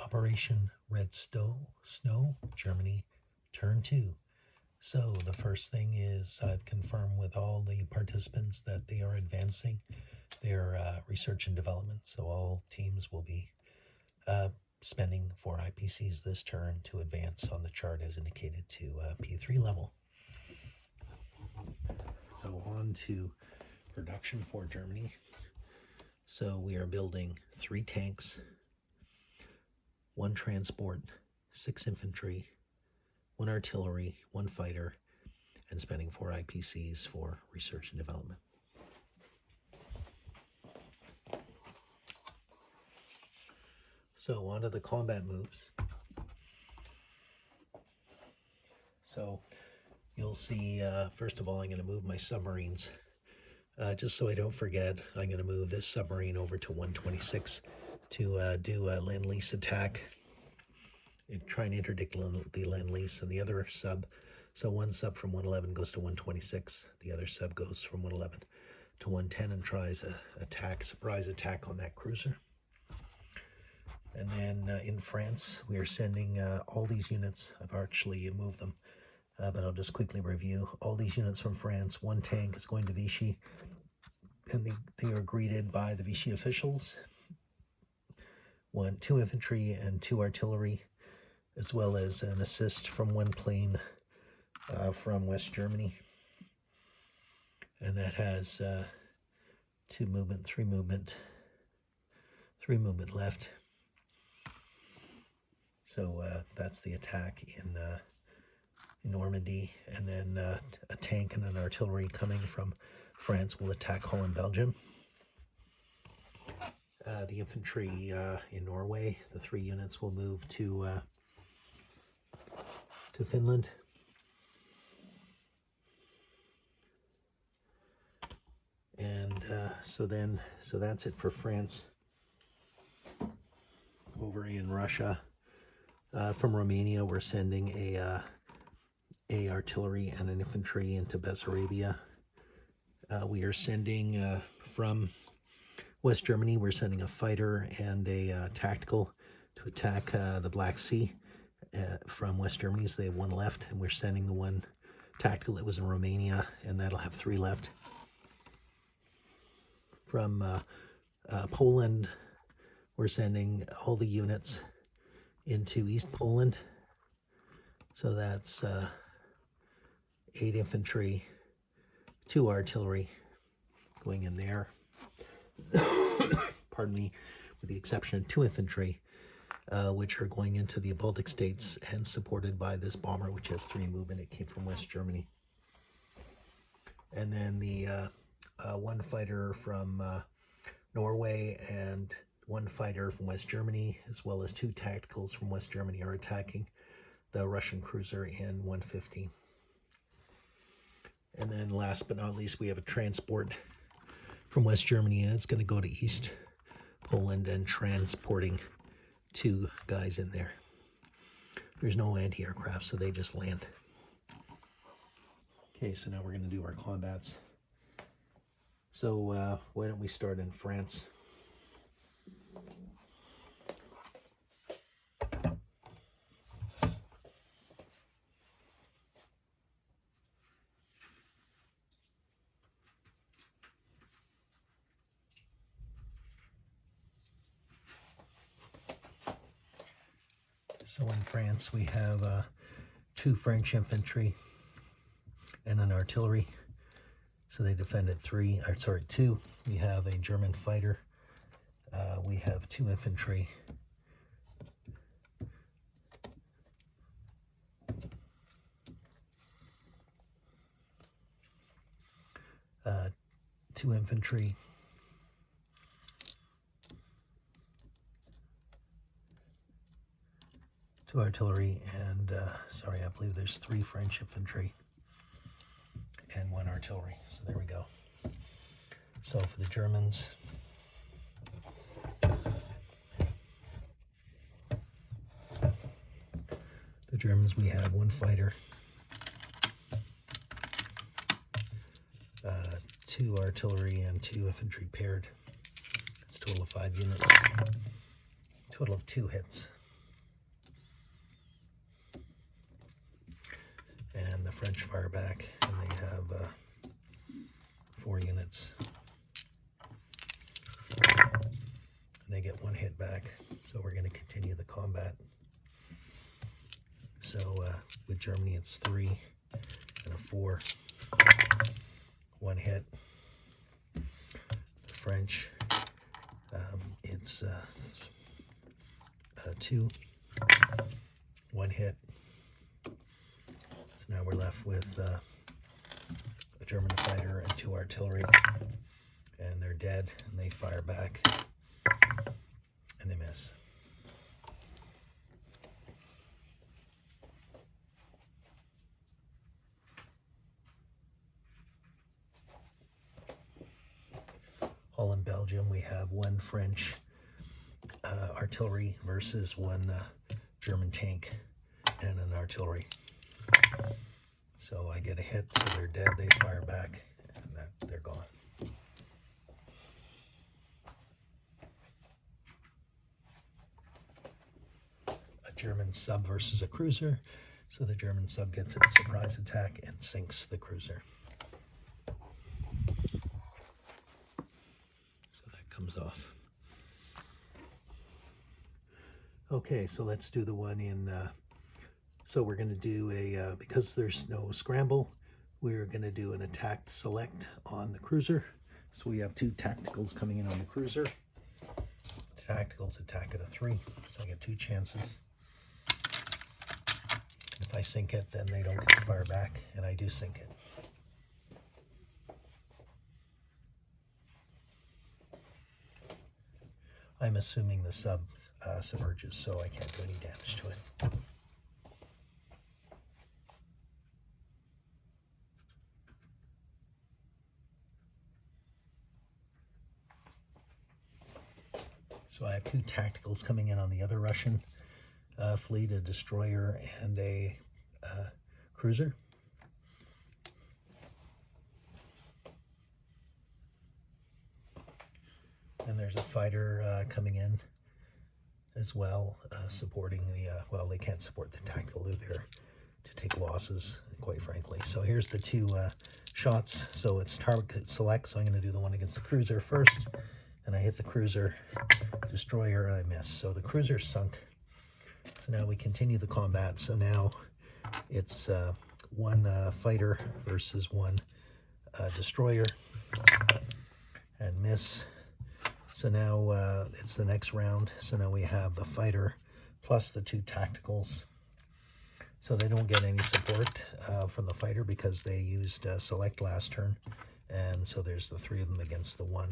Operation Red Snow, Germany, Turn 2. So the first thing is I've confirmed with all the participants that they are advancing their research and development. So all teams will be spending 4 IPCs this turn to advance on the chart as indicated to P3 level. So on to production for Germany. So we are building 3 tanks, 1 transport, 6 infantry, 1 artillery, 1 fighter, and spending 4 IPCs for research and development. So on to the combat moves. So you'll see, first of all, I'm going to move my submarines. Just so I don't forget, I'm going to move this submarine over to 126 to do a Lend-Lease attack and try and interdict the Lend-Lease and the other sub. So one sub from 111 goes to 126. The other sub goes from 111 to 110 and tries a surprise attack on that cruiser. And then in France, we are sending all these units. I've actually moved them, but I'll just quickly review. All these units from France, 1 tank is going to Vichy, and they are greeted by the Vichy officials. 2 infantry and 2 artillery, as well as an assist from 1 plane from West Germany. And that has 2 movement, 3 movement left. So that's the attack in Normandy, and then a tank and an artillery coming from France will attack Holland, Belgium. The infantry in Norway, the 3 units will move to Finland. And so that's it for France. Over in Russia, from Romania, we're sending a artillery and an infantry into Bessarabia. We are sending from West Germany, we're sending a fighter and a tactical to attack the Black Sea from West Germany. So they have 1 left, and we're sending the 1 tactical that was in Romania, and that'll have 3 left. From Poland, we're sending all the units into East Poland. So that's 8 infantry, 2 artillery going in there. Pardon me, with the exception of 2 infantry, which are going into the Baltic states and supported by this bomber, which has 3 movement. It came from West Germany. And then the 1 fighter from Norway and 1 fighter from West Germany, as well as 2 tacticals from West Germany, are attacking the Russian cruiser in 115. And then last but not least, we have a transport from West Germany, and it's going to go to East Poland and transporting 2 guys in there. There's no anti-aircraft, so they just land. Okay, so now we're going to do our combats. So why don't we start in France? So in France, we have 2 French infantry and an artillery. So they defended 2. We have a German fighter. We have 2 infantry. Two infantry. Two artillery, and sorry, I believe there's 3 French infantry and 1 artillery. So there we go. So for the Germans, we have 1 fighter, 2 artillery, and 2 infantry paired. It's a total of 5 units. Total of 2 hits. French fire back, and they have 4 units. And they get 1 hit back, so we're going to continue the combat. So with Germany it's 3 and a 4, 1 hit. The French, it's 2, 1 hit. So now we're left with a German fighter and 2 artillery, and they're dead, and they fire back, and they miss. Holland, Belgium, we have 1 French artillery versus 1 German tank and an artillery. So I get a hit, so they're dead, they fire back, and they're gone. A German sub versus a cruiser. So the German sub gets its surprise attack and sinks the cruiser. So that comes off. Okay, so let's do the one in, so we're going to do a, because there's no scramble, we're going to do an attacked select on the cruiser. So we have 2 tacticals coming in on the cruiser. Tacticals attack at a 3, so I get 2 chances. If I sink it, then they don't get to fire back, and I do sink it. I'm assuming the sub submerges, so I can't do any damage to it. So I have 2 tacticals coming in on the other Russian fleet, a destroyer and a cruiser. And there's a fighter coming in as well, supporting the, well, they can't support the tactical, they're there to take losses, quite frankly. So here's the 2 shots. So it's target select, so I'm going to do the one against the cruiser first, and I hit the cruiser, destroyer, and I miss. So the cruiser sunk. So now we continue the combat. So now it's 1 fighter versus 1 destroyer, and miss. So now it's the next round. So now we have the fighter plus the 2 tacticals. So they don't get any support from the fighter because they used select last turn. And so there's the 3 of them against the 1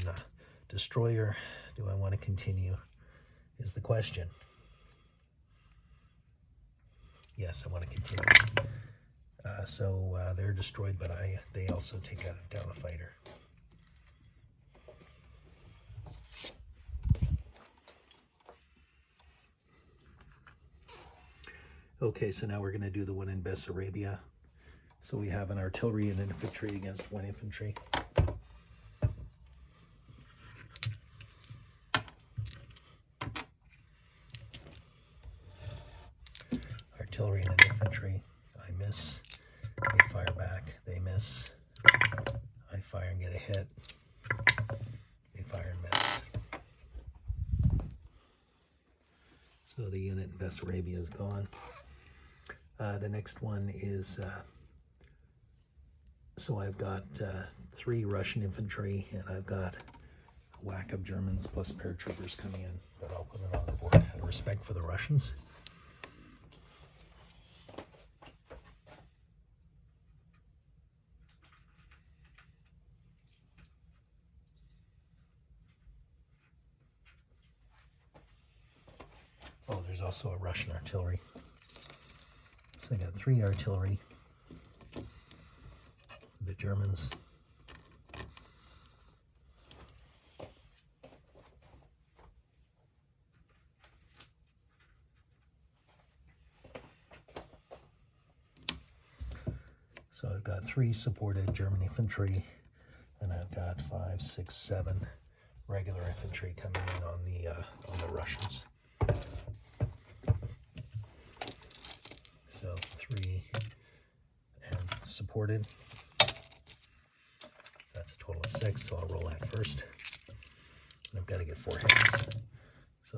destroyer. Do I want to continue is the question. Yes, I want to continue. So they're destroyed, but they also take down a fighter. Okay, so now we're going to do the one in Bessarabia. So we have an artillery and infantry against 1 infantry. Artillery and an infantry. I miss. They fire back. They miss. I fire and get a hit. They fire and miss. So the unit in Bessarabia is gone. The next one is, so I've got 3 Russian infantry, and I've got a whack of Germans plus paratroopers coming in, but I'll put it on the board out of respect for the Russians. Oh, there's also a Russian artillery. So I got 3 artillery. The Germans. So I've got 3 supported German infantry, and I've got 5, 6, 7 regular infantry coming in on the Russians. So 3 and unsupported. So that's a total of 6, so I'll roll that first. And I've got to get 4 hits.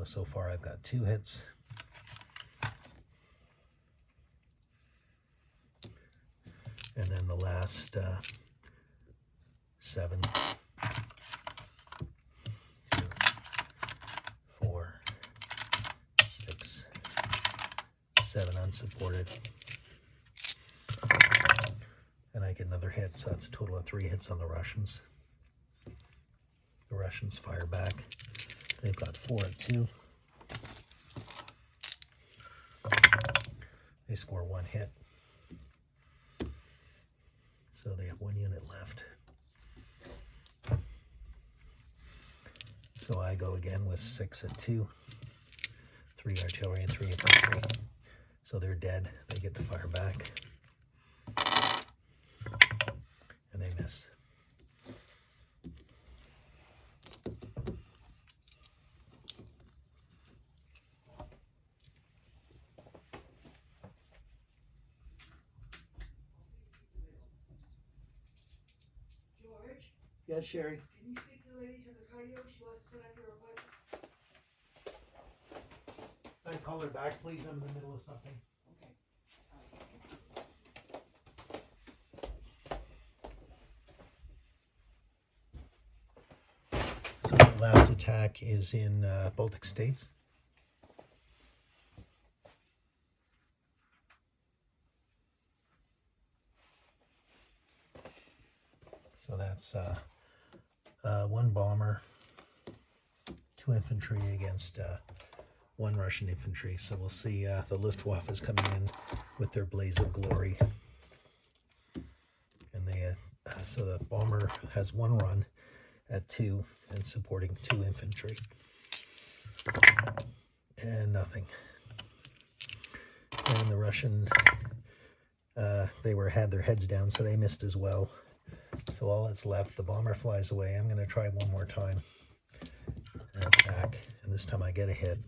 So far I've got 2 hits. And then the last 7, 2, 4, 6, 7 unsupported. And I get another hit, so that's a total of 3 hits on the Russians. The Russians fire back. They've got 4 at 2. They score 1 hit. So they have 1 unit left. So I go again with 6 at 2, 3 artillery and 3 infantry. So they're dead. They get to fire back. And they miss. George? Yes, Sherry. Can you speak to the lady from the cardio? She wants to set up your appointment. Can I call her back, please? I'm in the middle of something. Okay. So the last attack is in Baltic States. So that's 1 bomber, 2 infantry against 1 Russian infantry. So we'll see the Luftwaffe is coming in with their blaze of glory. And they so the bomber has 1 run at 2 and supporting 2 infantry. And nothing. And the Russian, they had their heads down, so they missed as well. So all that's left, the bomber flies away. I'm going to try one more time and attack, and this time I get a hit.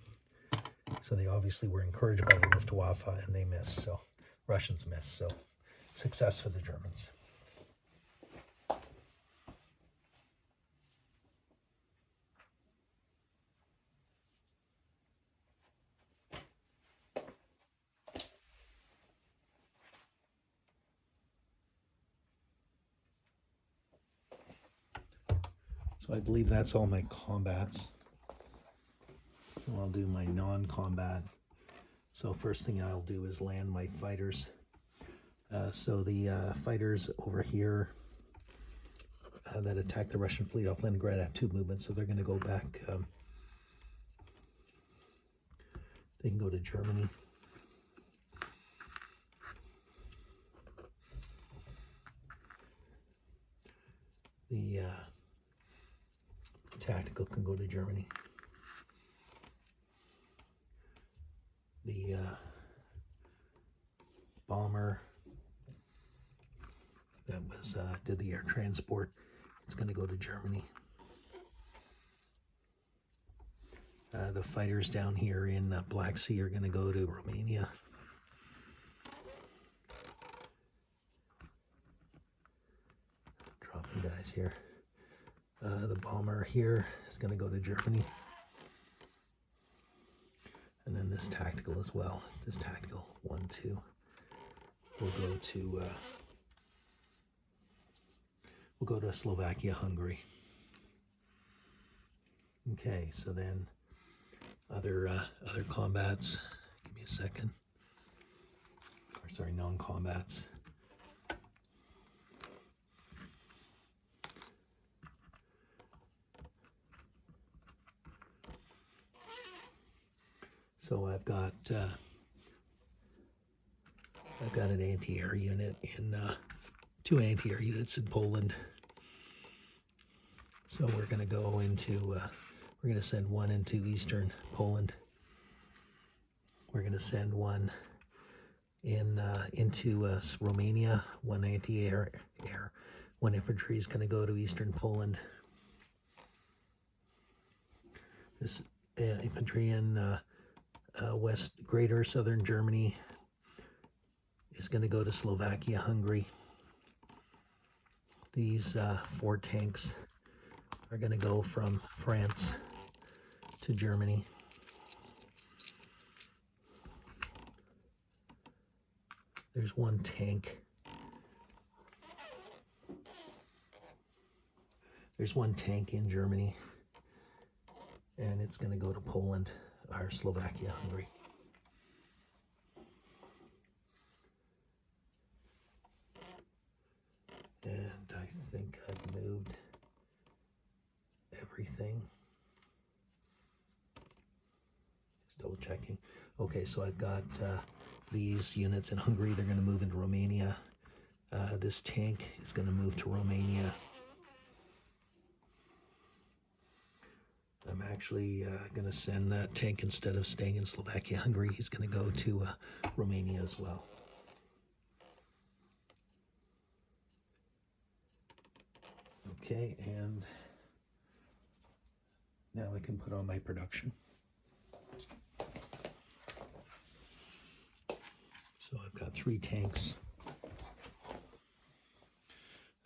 So they obviously were encouraged by the Luftwaffe, and they missed. So Russians missed. So success for the Germans. So I believe that's all my combats. So I'll do my non-combat. So first thing I'll do is land my fighters. So the fighters over here that attack the Russian fleet off Leningrad have 2 movements, so they're going to go back. They can go to Germany. The tactical can go to Germany. The bomber that was did the air transport, it's going to go to Germany. The fighters down here in Black Sea are going to go to Romania. Dropping guys here. The bomber here is going to go to Germany. And then this tactical as well. This tactical 1, 2 will go to Slovakia, Hungary. Okay, so then other combats. Give me a second. Or sorry, non-combats. So I've got an anti-air unit in 2 anti-air units in Poland. So we're going to go into we're going to send 1 into eastern Poland. We're going to send 1 into Romania. 1 anti-air, 1 infantry is going to go to eastern Poland. This infantry in greater southern Germany is going to go to Slovakia, Hungary. These 4 tanks are going to go from France to Germany. There's 1 tank. There's 1 tank in Germany, and it's going to go to Poland, or Slovakia, Hungary. And I think I've moved everything. Just double checking. Okay, so I've got these units in Hungary. They're going to move into Romania. This tank is going to move to Romania. I'm actually going to send that tank, instead of staying in Slovakia, Hungary, he's going to go to Romania as well. Okay, and now I can put on my production. So I've got 3 tanks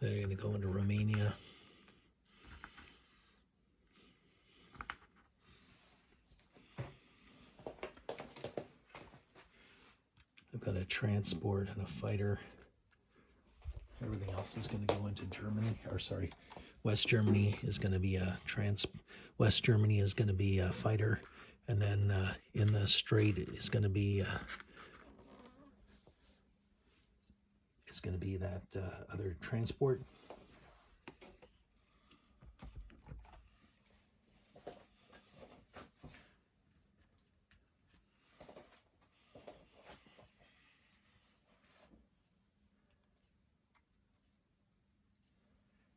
that are going to go into Romania. I've got a transport and a fighter. Everything else is going to go into Germany, or sorry, West Germany is going to be a West Germany is going to be a fighter, and then in the Strait is going to be that other transport.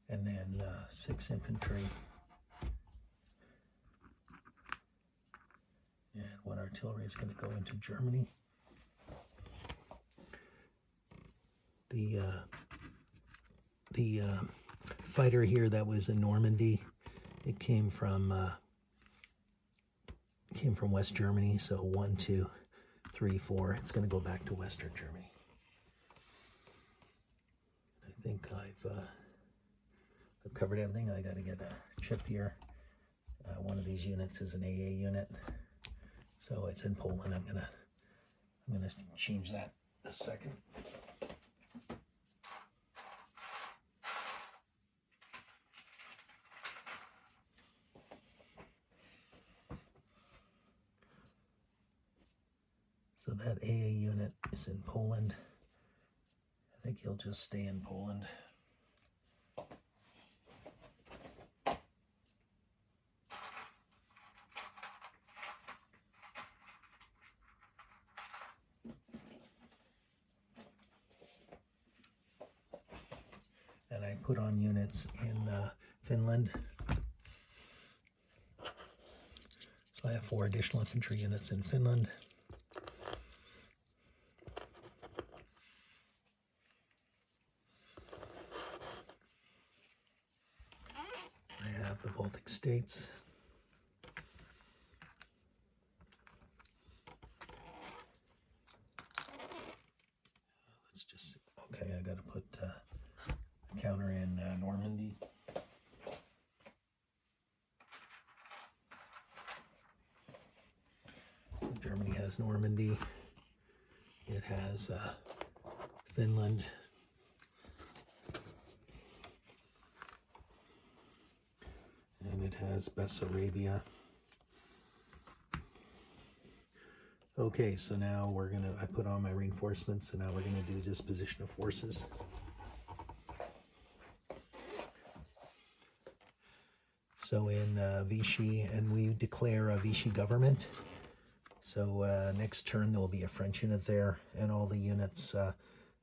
And then 6 infantry and 1 artillery is going to go into Germany. The fighter here that was in Normandy, it came from West Germany. So 1, 2, 3, 4. It's going to go back to Western Germany. I think I've covered everything. I got to get a chip here. One of these units is an AA unit, so it's in Poland. I'm gonna change that in a second. So that AA unit is in Poland. I think he'll just stay in Poland. And I put on units in Finland. So I have 4 additional infantry units in Finland. I have the Baltic States. Let's just see. Okay, I got to put a counter in Normandy. So Germany has Normandy. It has Finland. And it has Bessarabia. Okay, so now I put on my reinforcements, and now we're gonna do disposition of forces. So in Vichy, and we declare a Vichy government. So next turn there will be a French unit there, and all the units,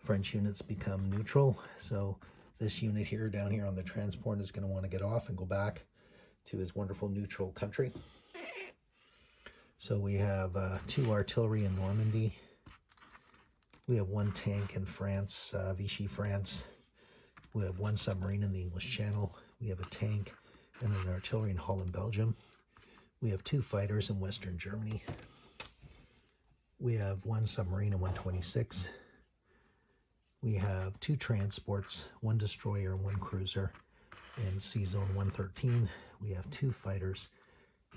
French units, become neutral. So this unit here, down here on the transport, is going to want to get off and go back to his wonderful neutral country. So we have 2 artillery in Normandy. We have 1 tank in France, Vichy, France. We have 1 submarine in the English Channel. We have a tank and an artillery in Holland, Belgium. We have 2 fighters in Western Germany. We have 1 submarine in 126. We have 2 transports, 1 destroyer, 1 cruiser. In Sea Zone 113, we have 2 fighters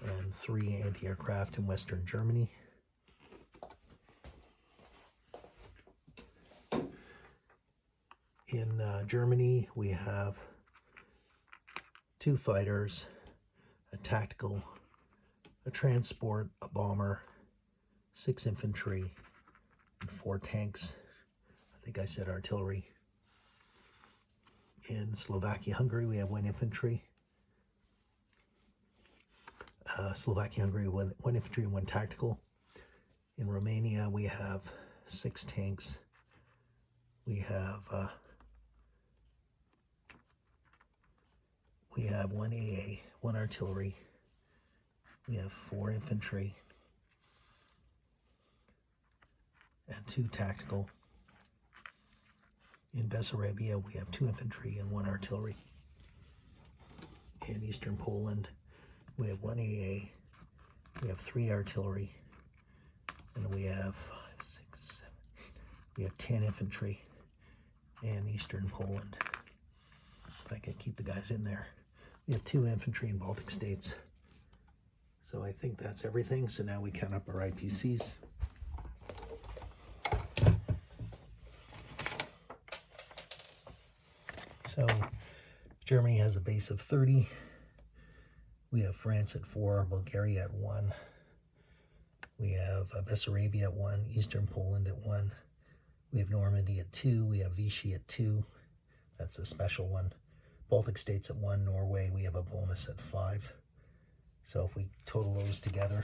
and 3 anti-aircraft in Western Germany. In Germany, we have 2 fighters, a tactical, a transport, a bomber, 6 infantry, and 4 tanks. I think I said artillery. In Slovakia, Hungary, we have 1 infantry. Slovakia, Hungary, 1 infantry and 1 tactical. In Romania, we have 6 tanks. We have 1 AA, 1 artillery. We have 4 infantry and 2 tactical. In Bessarabia, we have 2 infantry and 1 artillery. In Eastern Poland, we have 1 AA, we have 3 artillery, and we have 5, 6, 7, we have 10 infantry in Eastern Poland. If I can keep the guys in there. We have 2 infantry in Baltic states. So I think that's everything. So now we count up our IPCs. So Germany has a base of 30. We have France at 4, Bulgaria at 1. We have Bessarabia at 1, Eastern Poland at 1. We have Normandy at 2. We have Vichy at 2. That's a special one. Baltic states at 1. Norway, we have a bonus at 5. So if we total those together,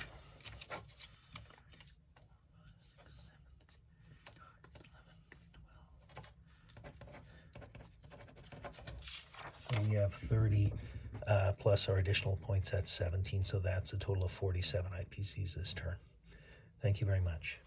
so we have 30 plus our additional points at 17. So that's a total of 47 IPCs this turn. Thank you very much.